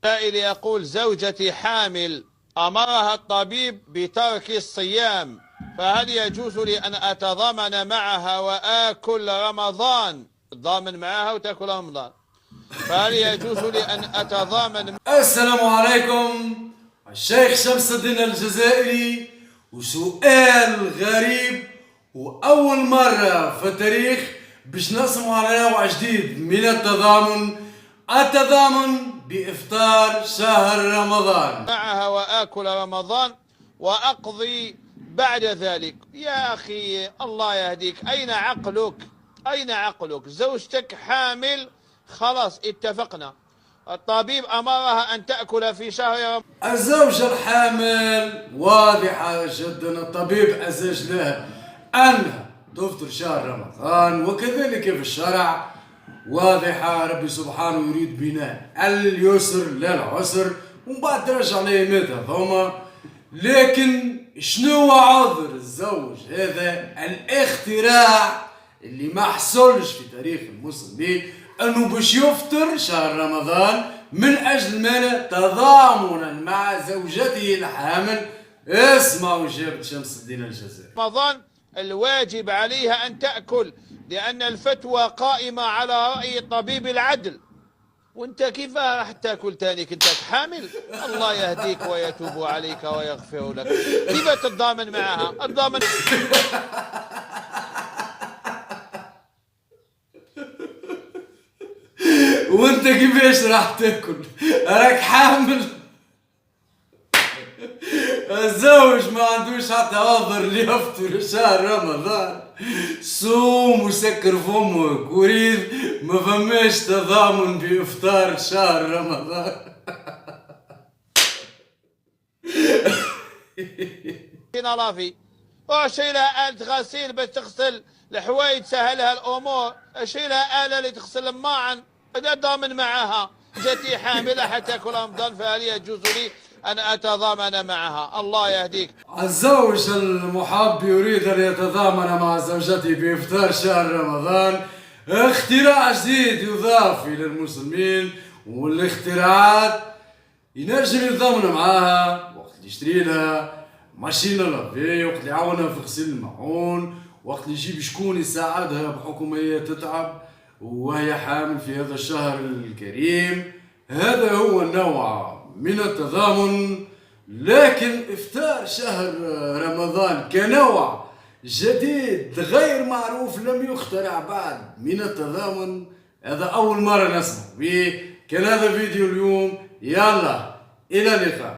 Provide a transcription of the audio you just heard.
سائل يقول: زوجتي حامل، أمرها الطبيب بترك الصيام، فهل يجوز لي أن أتضامن معها وآكل رمضان؟ تضامن معها وتأكل رمضان، فهل يجوز لي أن أتضامن؟ السلام عليكم. الشيخ شمس الدين الجزائري، وسؤال غريب وأول مرة في التاريخ باش نسمع على نوع جديد من التضامن بإفطار شهر رمضان معها وآكل رمضان وأقضي بعد ذلك. يا أخي الله يهديك، أين عقلك؟ أين عقلك؟ زوجتك حامل، خلاص اتفقنا، الطبيب أمرها أن تأكل في شهر رمضان. الزوجة الحامل واضحة جدا، الطبيب أزج لها أنها تفطر شهر رمضان، وكذلك في الشرع واضحة. ربي سبحانه يريد بنا اليسر لا العسر، ومن بعد ترجع ليمتها ثم. لكن شنو عذر الزوج هذا الاختراع اللي ما حصلش في تاريخ المسلمين، انه باش يفطر شهر رمضان من اجل ماذا؟ تضامنا مع زوجته الحامل. اسمعوا اجابة شمس الدين الجزائري. رمضان الواجب عليها أن تأكل، لأن الفتوى قائمة على رأي طبيب العدل. وانت كيف راح تاكل تاني كنت حامل؟ الله يهديك ويتوب عليك ويغفر لك. كيف تتضامن معها؟ الضامن وانت كيفاش راح تاكل؟ راك حامل. الزوج ما عندوش حتى عذر اللي يفطر شهر رمضان. صوم وسكر فمك وريد، ما فماش تضامن بإفطار شهر رمضان. رافي، وشيلها آلة غسيل باش تغسل الحوايج، سهلها الأمور. شيلها آلة اللي تغسل الماعن، هذا ضامن معها. جاتي حاملة حتى تاكل رمضان، فهل يجوز لي أن أتضامن معها؟ الله يهديك. الزوج المحب يريد أن يتضامن مع زوجته بإفطار شهر رمضان. اختراع جديد يضاف إلى المسلمين، والاختراعات ينجم يتضامن معاها وقت اللي يشتري لها ماشينة لافي، وقت اللي يعاونها في غسيل الماعون، وقت اللي يجيب شكون يساعدها بحكم هي تتعب وهي حامل في هذا الشهر الكريم. هذا هو النوع من التضامن. لكن إفطار شهر رمضان كنوع جديد غير معروف لم يخترع بعد من التضامن، هذا أول مرة نسمع به. كان هذا فيديو اليوم، يلا إلى اللقاء.